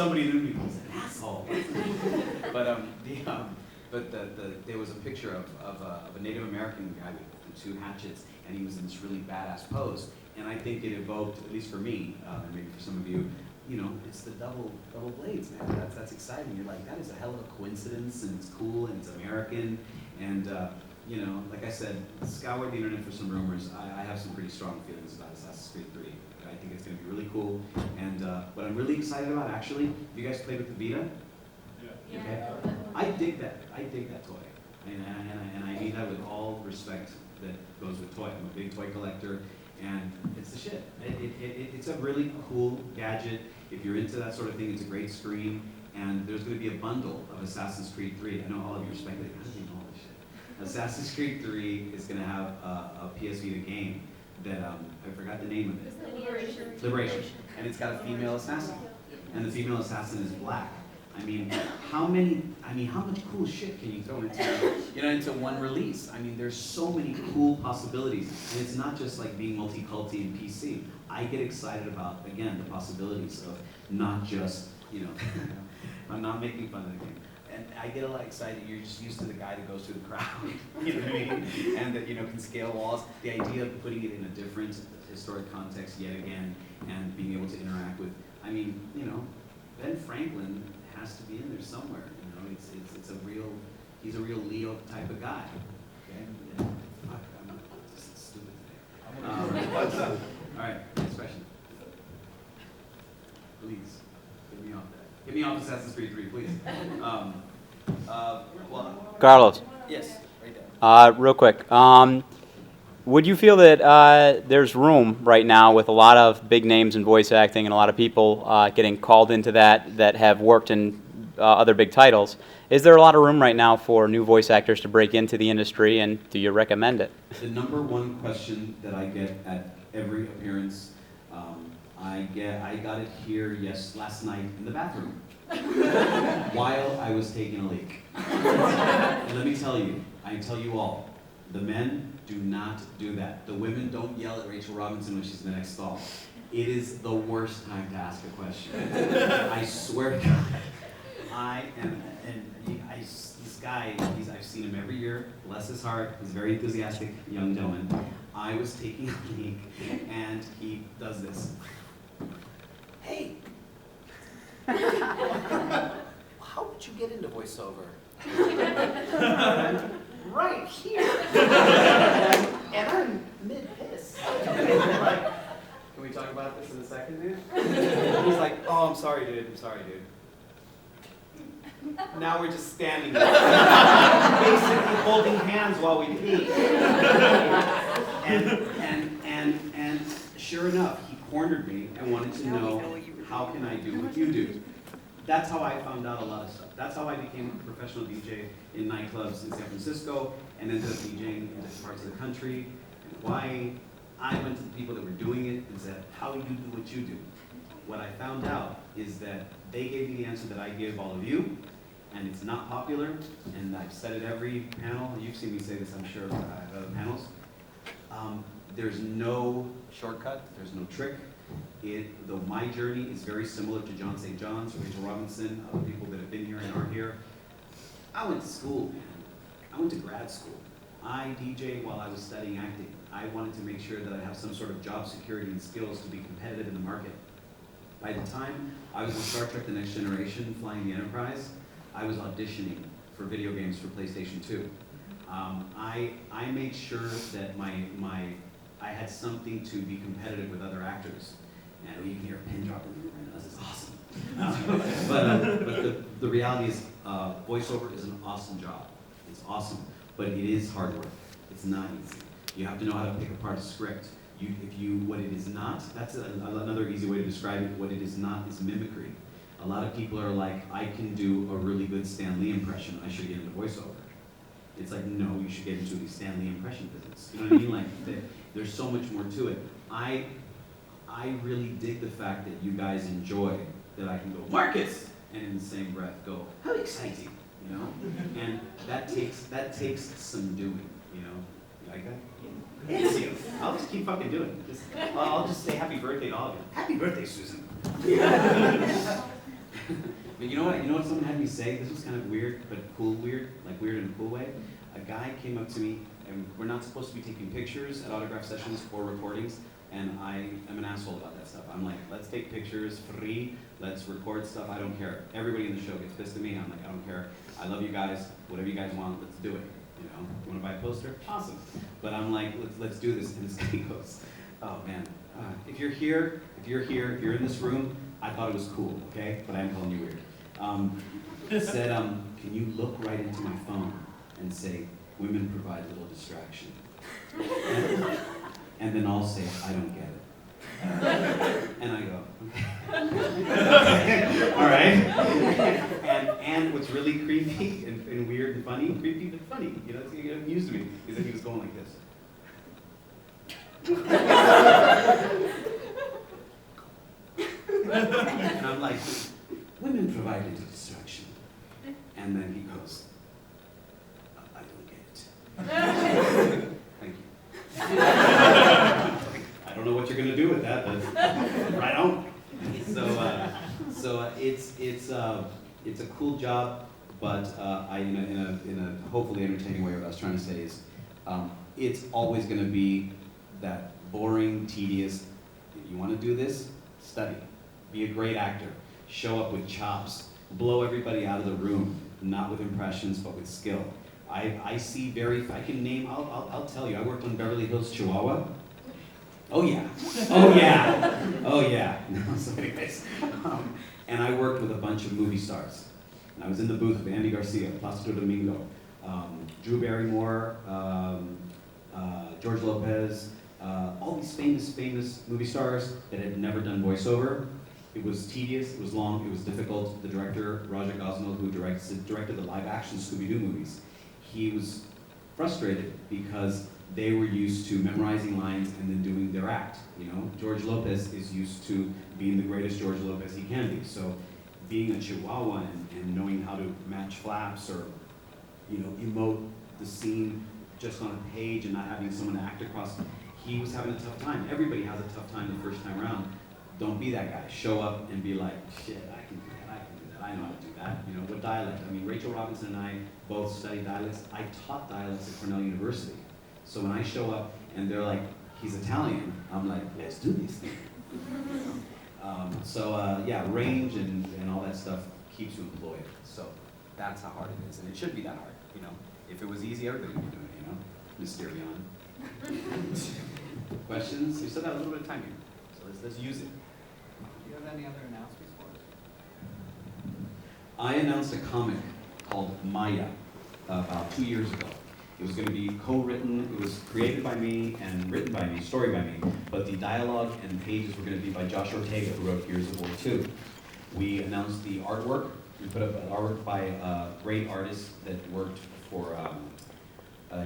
somebody knew me, he's an asshole. But there was a picture of a Native American guy with 2 hatchets, and he was in this really badass pose. And I think it evoked, at least for me, and maybe for some of you, it's the double blades, man. That's exciting. You're like, that is a hell of a coincidence, and it's cool, and it's American, and like I said, scour the internet for some rumors. I have some pretty strong feelings about Assassin's Creed 3. I think it's going to be really cool, and what I'm really excited about, actually, have you guys played with the Vita? Yeah. Okay. I dig that toy, and I mean that with all respect that goes with toy. I'm a big toy collector, and it's the shit. It's a really cool gadget. If you're into that sort of thing, it's a great screen, and there's going to be a bundle of Assassin's Creed 3. I know all of you are speculating, how do you know all this shit? Assassin's Creed 3 is going to have a PS Vita game that, I forgot the name of it. Liberation. And it's got a female assassin. And the female assassin is black. I mean, how much cool shit can you throw into one release? I mean, there's so many cool possibilities. And it's not just like being multi-culti and PC. I get excited about, again, the possibilities of not just, I'm not making fun of the game. And I get a lot excited. You're just used to the guy that goes through the crowd, you know what I mean? And that, can scale walls. The idea of putting it in a different historic context yet again and being able to interact with, Ben Franklin has to be in there somewhere. He's a real Leo type of guy. Okay? Yeah. Fuck, I'm just stupid today. All right, next question. Please, get me off that. Get me off Assassin's Creed 3, please. Carlos. Yes, right there. Real quick. Would you feel that there's room right now with a lot of big names in voice acting and a lot of people getting called into that have worked in other big titles? Is there a lot of room right now for new voice actors to break into the industry, and do you recommend it? The number one question that I get at every appearance, I got it here last night in the bathroom while I was taking a leak. And let me tell you, I tell you all, the men do not do that. The women don't yell at Rachel Robinson when she's in the next stall. It is the worst time to ask a question. I swear to God. This guy, I've seen him every year, bless his heart, he's a very enthusiastic young gentleman. I was taking a leak, and he does this. Hey! How did you get into voiceover? Right here! And I'm mid-piss. Like, can we talk about this in a second, dude? He's like, oh, I'm sorry, dude. Now we're just standing there, basically holding hands while we pee. And sure enough, he cornered me and wanted to know, how can I do what you do? That's how I found out a lot of stuff. That's how I became a professional DJ in nightclubs in San Francisco and ended up DJing in different parts of the country and Hawaii. I went to the people that were doing it and said, how do you do what you do? What I found out is that they gave me the answer that I give all of you, and it's not popular, and I've said it every panel. You've seen me say this, I'm sure, at other panels. There's no shortcut, there's no trick. Though my journey is very similar to John St. John's, Rachel Robinson, other people that have been here and aren't here. I went to school, man. I went to grad school. I DJed while I was studying acting. I wanted to make sure that I have some sort of job security and skills to be competitive in the market. By the time I was in Star Trek The Next Generation, flying the Enterprise, I was auditioning for video games for PlayStation 2. I made sure that I had something to be competitive with other actors. And you can hear a pin drop in the room, this is awesome. But the reality is, voiceover is an awesome job. It's awesome, but it is hard work. It's not easy. You have to know how to pick apart a script. What it is not, that's another easy way to describe it. What it is not is mimicry. A lot of people are like, I can do a really good Stan Lee impression, I should get into voiceover. It's like, no, you should get into the Stan Lee impression business. You know what I mean? Like, there's so much more to it. I really dig the fact that you guys enjoy that I can go, Marcus! And in the same breath go, how exciting, you know? And that takes some doing, you know? You like that? It's you. I'll just keep fucking doing it. I'll just say happy birthday to all of you. Happy birthday, Susan. But you know what someone had me say? This was kind of weird, but cool weird, like weird in a cool way. A guy came up to me, and we're not supposed to be taking pictures at autograph sessions or recordings, and I am an asshole about that stuff. I'm like, let's take pictures, free, let's record stuff, I don't care. Everybody in the show gets pissed at me, I'm like, I don't care. I love you guys, whatever you guys want, let's do it. You know, you wanna buy a poster? Awesome. But I'm like, let's do this, and this guy goes, oh man, if you're in this room, I thought it was cool, okay? But I am calling you weird. Said, can you look right into my phone and say, women provide little distraction? And then I'll say, I don't get it. And I go, okay. All right. And what's really creepy and weird and funny, creepy but funny, you know, it's gonna get amused to me, is that he was going like this. And I'm like, women provide little distraction. And then he goes, I don't get it. Thank you. I don't know what you're gonna do with that, but right on. So it's a cool job, but in a hopefully entertaining way, what I was trying to say is, it's always gonna be that boring, tedious. If you want to do this, study. Be a great actor. Show up with chops. Blow everybody out of the room, not with impressions, but with skill. I see I can name, I'll tell you, I worked on Beverly Hills, Chihuahua. Oh yeah, oh yeah, oh yeah. No, so anyways, and I worked with a bunch of movie stars. And I was in the booth with Andy Garcia, Placido Domingo, Drew Barrymore, George Lopez, all these famous movie stars that had never done voiceover. It was tedious, it was long, it was difficult. The director, Roger Gosnell, who directed the live-action Scooby-Doo movies, he was frustrated because they were used to memorizing lines and then doing their act. You know, George Lopez is used to being the greatest George Lopez he can be. So being a Chihuahua and knowing how to match flaps or, you know, emote the scene just on a page and not having someone to act across, he was having a tough time. Everybody has a tough time the first time around. Don't be that guy. Show up and be like, shit, I can do that, I know how to do that. You know, what dialect? I mean, Rachel Robinson and I both studied dialects. I taught dialects at Cornell University. So when I show up and they're like, he's Italian, I'm like, let's do this thing. Yeah, range and all that stuff keeps you employed. So that's how hard it is, and it should be that hard, you know. If it was easy, everybody would be doing it, you know. Mysterion. Questions? We still got a little bit of time here, so let's use it. Do you have any other announcements for us? I announced a comic called Maya about 2 years ago. It was going to be co-written, it was created by me and written by me, story by me, but the dialogue and pages were going to be by Josh Ortega, who wrote Gears of War II. We announced the artwork. We put up artwork by a great artist that worked for,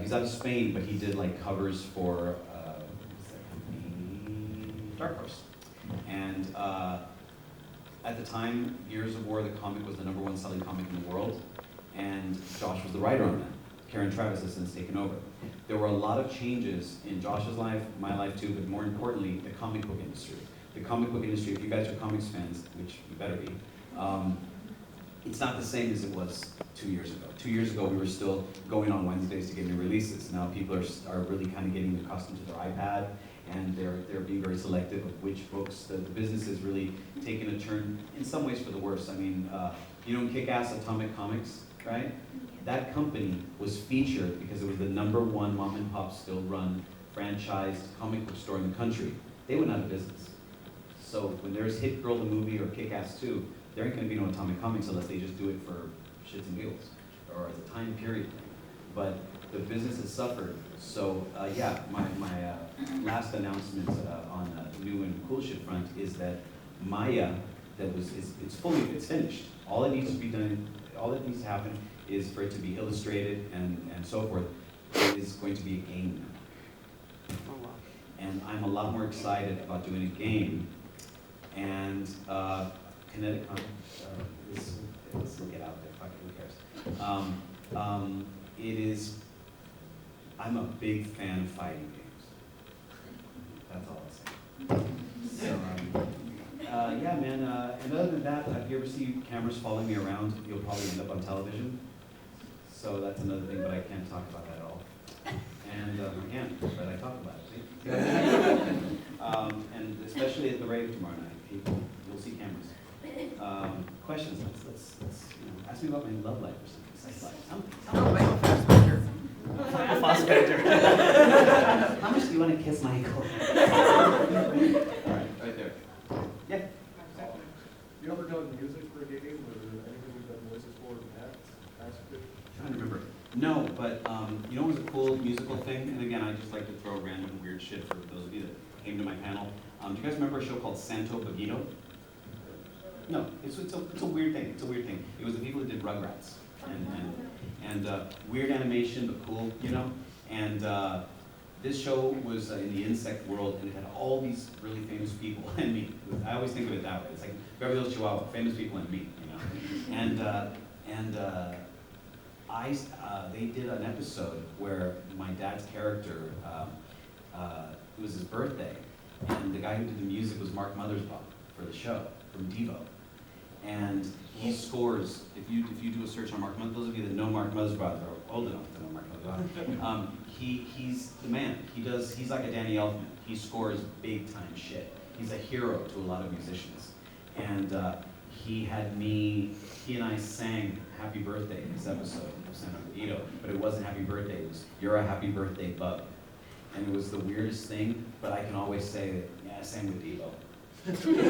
he's out of Spain, but he did like covers for Dark Horse. And at the time, Gears of War, the comic, was the #1 selling comic in the world, and Josh was the writer on that. Karen Travis has since taken over. There were a lot of changes in Josh's life, my life too, but more importantly, the comic book industry. The comic book industry, if you guys are comics fans, which you better be, it's not the same as it was 2 years ago. 2 years ago, we were still going on Wednesdays to get new releases. Now people are really kind of getting accustomed to their iPad, and they're being very selective of which books. The business is really taking a turn, in some ways for the worse. I mean, you know Kick-Ass Atomic Comics, right? That company was featured because it was the #1 mom and pop still run franchised comic book store in the country. They went out of business. So when there's Hit Girl the movie or Kick-Ass 2, there ain't gonna be no Atomic Comics unless they just do it for shits and giggles or as a time period thing. But the business has suffered. So yeah, my last announcement on the new and cool shit front is that Maya, it's finished. All it needs to be done, all that needs to happen is for it to be illustrated and so forth. It is going to be a game now. Oh, wow. And I'm a lot more excited about doing a game. And ConnectiCon, let's look it out there, fuck it, who cares? I'm a big fan of fighting games. That's all I'll say. So, yeah, man, and other than that, I've you ever see cameras following me around, you'll probably end up on television. So that's another thing, but I can't talk about that at all. And I can't, but I talk about it. See? And especially at the rave tomorrow night, people will see cameras. Questions? Let's ask me about my love life or something. Sex life. Michael Fassbender. Michael Fassbender. How much do you want to kiss Michael? All right, right there. Yeah. You ever done music for a game, or anything you've done voices for in the past? Trying to remember. No, but you know what was a cool musical thing? And again, I just like to throw random weird shit for those of you that came to my panel. Do you guys remember a show called Santo Bagito? No, it's a weird thing. It's a weird thing. It was the people that did Rugrats and weird animation, but cool, you know. And this show was in the insect world, and it had all these really famous people and me. I always think of it that way. It's like Beverly Hills Chihuahua, famous people and me, you know. And they did an episode where my dad's character, it was his birthday, and the guy who did the music was Mark Mothersbaugh for the show, from Devo. And he scores, if you do a search on Mark Mothersbaugh, those of you that know Mark Mothersbaugh, they're old enough to know Mark Mothersbaugh, he's the man. He's like a Danny Elfman. He scores big time shit. He's a hero to a lot of musicians. And he and I sang Happy Birthday in this episode of San Francisco, but it wasn't Happy Birthday, it was You're a Happy Birthday Bug. And it was the weirdest thing, but I can always say that, yeah, I sang with Devo. So that's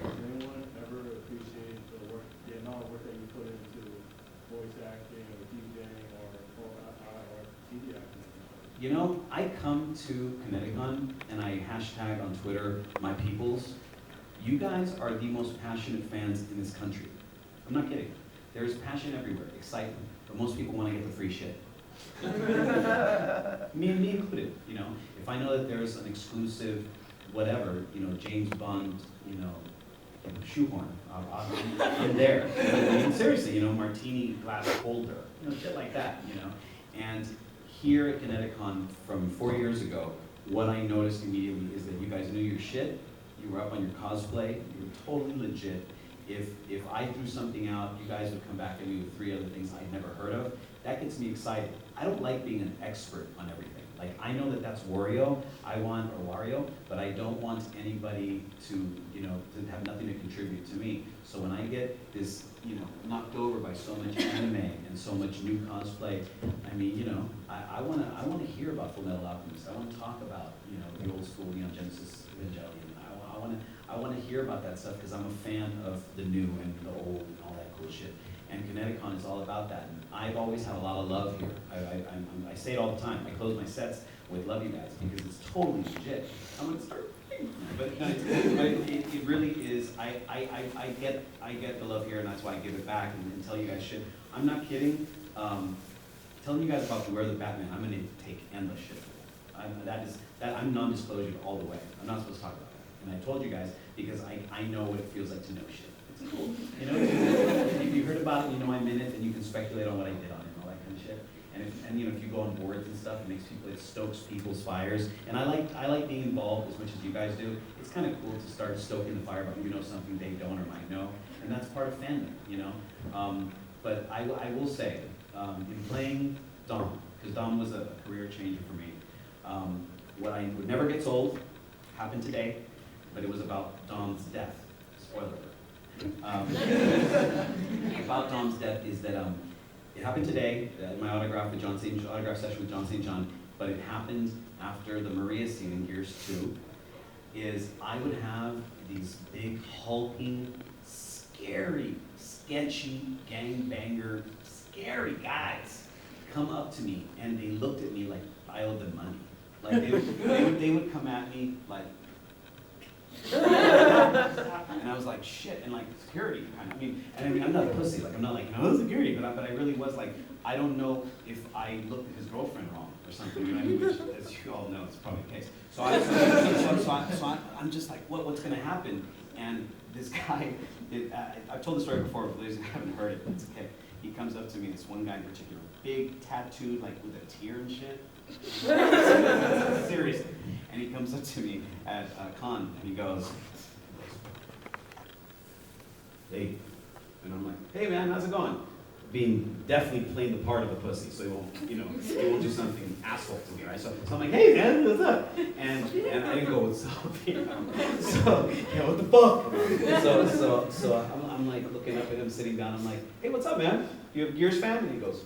Anyone ever appreciate the amount of work that you put into voice acting or DJing or TV acting? You know, I come to ConnectiCon and I hashtag on Twitter, my peoples. You guys are the most passionate fans in this country. I'm not kidding. There's passion everywhere, excitement, but most people want to get the free shit. me included, you know. If I know that there's an exclusive, whatever, you know, James Bond, you know, shoehorn, I'm there. I mean, seriously, you know, martini glass holder, you know, shit like that, you know. And here at ConnectiCon from 4 years ago, what I noticed immediately is that you guys knew your shit, you were up on your cosplay, you were totally legit. If I threw something out, you guys would come back at me with 3 other things I'd never heard of. That gets me excited. I don't like being an expert on everything. Like, I know that that's Wario, or Wario, but I don't want anybody to, you know, to have nothing to contribute to me. So when I get this, you know, knocked over by so much anime and so much new cosplay, I mean, you know, I wanna hear about Fullmetal Alchemist. I wanna talk about, you know, the old school, you know, Genesis Evangelion. I want to hear about that stuff because I'm a fan of the new and the old and all that cool shit. And ConnectiCon is all about that. And I've always had a lot of love here. I say it all the time. I close my sets with love you guys because it's totally legit. I'm going to start. But no, it really is. I get the love here, and that's why I give it back and tell you guys shit. I'm not kidding. Telling you guys about Beware the Batman, I'm going to take endless shit for that. I'm non-disclosure all the way. I'm not supposed to talk about that. And I told you guys because I know what it feels like to know shit. It's cool. You know, if you heard about it, you know I'm in it, and you can speculate on what I did on it and all that kind of shit. And you know, if you go on boards and stuff, it stokes people's fires. And I like being involved as much as you guys do. It's kind of cool to start stoking the fire, but you know something they don't or might know, and that's part of fandom, you know. But I will say, in playing Dom, because Dom was a career changer for me. What never gets old happened today. But it was about Dom's death. Spoiler alert. About Dom's death is that it happened today, my autograph session with John St. John, but it happened after the Maria scene in Gears 2, is I would have these big, hulking, scary, sketchy, gangbanger, scary guys come up to me, and they looked at me like I owed them money. Like they would come at me like, and I was like, shit, and like security kind of. I mean, I'm not a pussy. Like I'm not like no security, but I really was like, I don't know if I looked at his girlfriend wrong or something. You know what I mean? Which, as you all know, it's probably the case. So I'm just like, what's going to happen? And this guy, I've told this story before, but those who haven't heard it, but it's okay. He comes up to me, this one guy in particular, big tattooed, like with a tear and shit. Seriously. And he comes up to me at con and he goes, hey. And I'm like, hey man, how's it going? Being definitely playing the part of the pussy, so he won't, he won't do something asshole to me, right? So I'm like, hey man, what's up? And I didn't go, what's up? So, what the fuck? So I'm like looking up at him, sitting down. I'm like, hey, what's up, man? You're his fan? And he goes,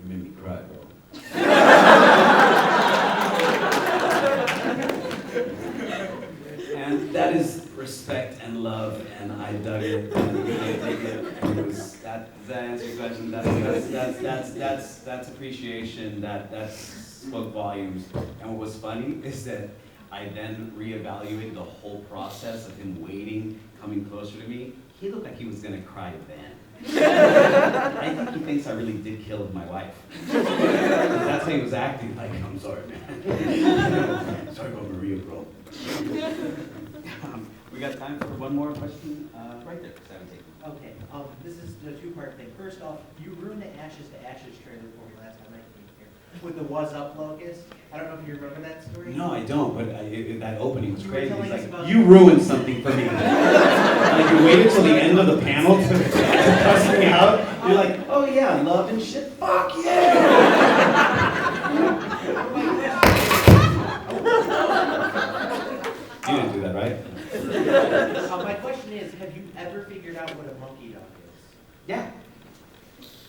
you made me cry, bro. And that is respect and love, and I dug it, and it was that answer your question. That's appreciation. That spoke volumes. And what was funny is that I then reevaluated the whole process of him waiting, coming closer to me. He looked like he was gonna cry then. I think he thinks I really did kill my wife. That's how he was acting. Like, I'm sorry, man. Sorry about Maria, bro. We got time for one more question, right there, 17. Okay, this is a two-part thing. First off, you ruined the Ashes to Ashes trailer for me last time I came here with the "Was Up" locust. I don't know if you remember that story. No, I don't, but that opening was You were crazy. telling He's us like, about- you ruined something for me. Like, you waited till the end of the panel to cuss me out. You're like, oh yeah, love and shit, fuck yeah! You didn't do that, right? My question is, have you ever figured out what a monkey dog is? Yeah.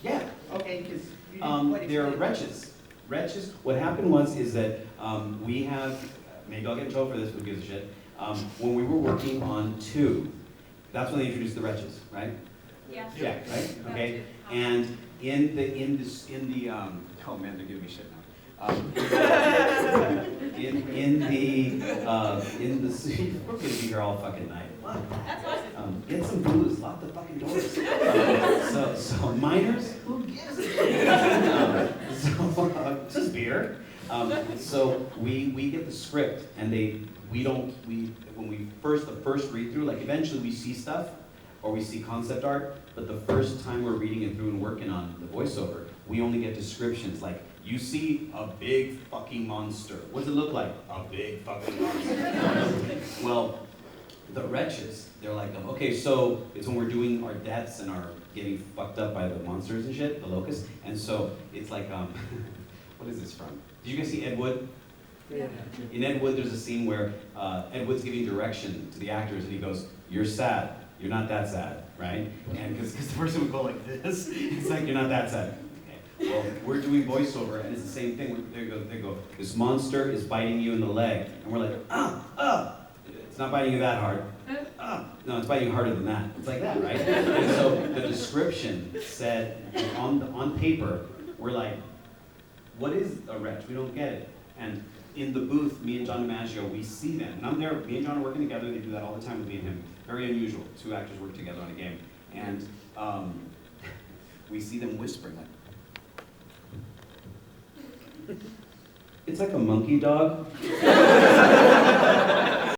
Yeah. Okay, because you didn't quite They're explain it. wretches. Wretches. What happened is that we have, maybe I'll get in trouble for this, who gives a shit. When we were working on 2, that's when they introduced the wretches, right? Yeah. Yeah, right? Okay. And in the oh man, they're giving me shit now. In the city, we're gonna be here all fucking night. That's awesome. Get some booze, lock the fucking doors. So minors, who gives a shit? Just beer. So we get the script, and when we the first read through, like eventually we see stuff, or we see concept art, but the first time we're reading it through and working on the voiceover, we only get descriptions like, you see a big fucking monster. What does it look like? A big fucking monster. Well, the wretches, they're like, okay, so it's when we're doing our deaths and our getting fucked up by the monsters and shit, the locusts, and so it's like, what is this from? Did you guys see Ed Wood? Yeah. In Ed Wood, there's a scene where Ed Wood's giving direction to the actors, and he goes, you're sad, you're not that sad, right? And because the person would go like this, it's like, you're not that sad. Well, we're doing voiceover, and it's the same thing. They go, this monster is biting you in the leg. And we're like, it's not biting you that hard. No, it's biting you harder than that. It's like that, right? And so the description said, on paper, we're like, what is a wretch? We don't get it. And in the booth, me and John DiMaggio, we see them. And I'm there, me and John are working together. They do that all the time with me and him. Very unusual. 2 actors work together on a game. And we see them whispering, like, it's like a monkey dog.